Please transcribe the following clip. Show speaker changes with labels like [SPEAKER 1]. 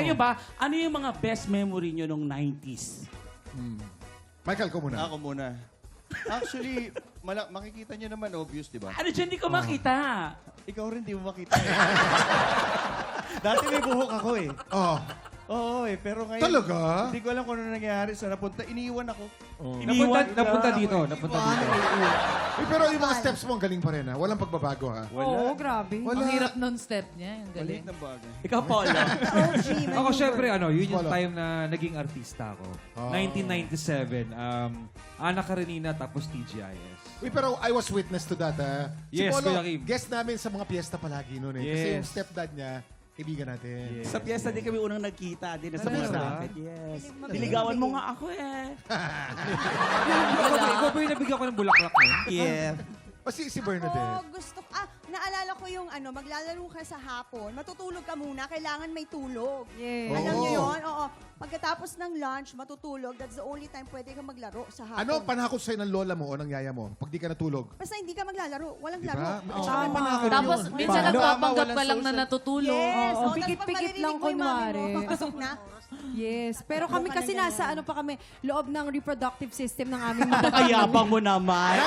[SPEAKER 1] kayo ba, ano yung mga best memory nyo nung 90s?
[SPEAKER 2] Michael, ko muna.
[SPEAKER 3] Ako muna. Actually, makikita nyo naman obvious, di ba?
[SPEAKER 1] Ano dyan, di ko makita.
[SPEAKER 3] Ikaw rin di mo makita. Dati may buhok ako eh.
[SPEAKER 2] Oh.
[SPEAKER 3] Oo pero ngayon...
[SPEAKER 2] Talaga?
[SPEAKER 3] Hindi ko alam kung ano nangyari sa napunta. Iniwan ako.
[SPEAKER 4] Napunta dito.
[SPEAKER 2] Pero yung mga steps mo, ang galing pa rin, ha? Walang pagbabago, ha?
[SPEAKER 5] Oo, grabe.
[SPEAKER 2] Wala.
[SPEAKER 6] Ang hirap nun step niya. Yung galing.
[SPEAKER 3] Maliit ng bagay.
[SPEAKER 1] Ikaw, Paolo.
[SPEAKER 4] Ako, syempre, yun yung
[SPEAKER 2] Follow.
[SPEAKER 4] time na naging artista ako.
[SPEAKER 2] Oh.
[SPEAKER 4] 1997. Ana Karenina, tapos TGIS.
[SPEAKER 2] Uy, pero I was witness to that, ha?
[SPEAKER 4] Yes,
[SPEAKER 2] Polo,
[SPEAKER 4] Kuya Kim.
[SPEAKER 2] guest namin sa mga piyesta palagi noon, eh. Kasi
[SPEAKER 4] Yes.
[SPEAKER 2] yung stepdad niya, kaibigan natin.
[SPEAKER 1] Sa piyesta din kami unang nagkita. Din sa mga
[SPEAKER 4] Talaga?
[SPEAKER 1] racket. Yes. Diligawan mo nga ako eh.
[SPEAKER 4] Ikaw ba yung nabigyan ko ng bulaklak mo?
[SPEAKER 1] Yeah.
[SPEAKER 2] O si
[SPEAKER 5] Oo,
[SPEAKER 2] Bernadette.
[SPEAKER 5] gusto ko. Naalala ko yung maglalaro ka sa hapon, matutulog ka muna, kailangan may tulog.
[SPEAKER 6] Yeah.
[SPEAKER 5] Alam
[SPEAKER 2] Oo.
[SPEAKER 5] niyo yun? Oo. Pagkatapos ng lunch, matutulog, that's the only time pwede ka maglaro sa hapon.
[SPEAKER 2] Ano ang panakot sa'yo ng lola mo o ng yaya mo pag di ka natulog?
[SPEAKER 5] Basta hindi ka maglalaro, walang
[SPEAKER 2] Di
[SPEAKER 5] laro.
[SPEAKER 2] ba? Tsaka may panakot
[SPEAKER 6] Tapos
[SPEAKER 2] yun.
[SPEAKER 6] minsan
[SPEAKER 3] Paano?
[SPEAKER 6] nagpapanggap
[SPEAKER 3] Walang
[SPEAKER 6] ka lang na
[SPEAKER 3] social.
[SPEAKER 6] natutulog.
[SPEAKER 5] Yes,
[SPEAKER 6] Oo.
[SPEAKER 5] tapos
[SPEAKER 6] Pikit-pikit
[SPEAKER 5] pag
[SPEAKER 6] lang
[SPEAKER 5] maririnig mo yung mami
[SPEAKER 6] kunwari.
[SPEAKER 5] mo, papasok na.
[SPEAKER 7] Yes. Pero kami
[SPEAKER 5] Subukan
[SPEAKER 7] kasi
[SPEAKER 5] na ganyan.
[SPEAKER 7] nasa ano pa kami, loob ng reproductive system ng aming mga
[SPEAKER 1] Ayabang mo naman.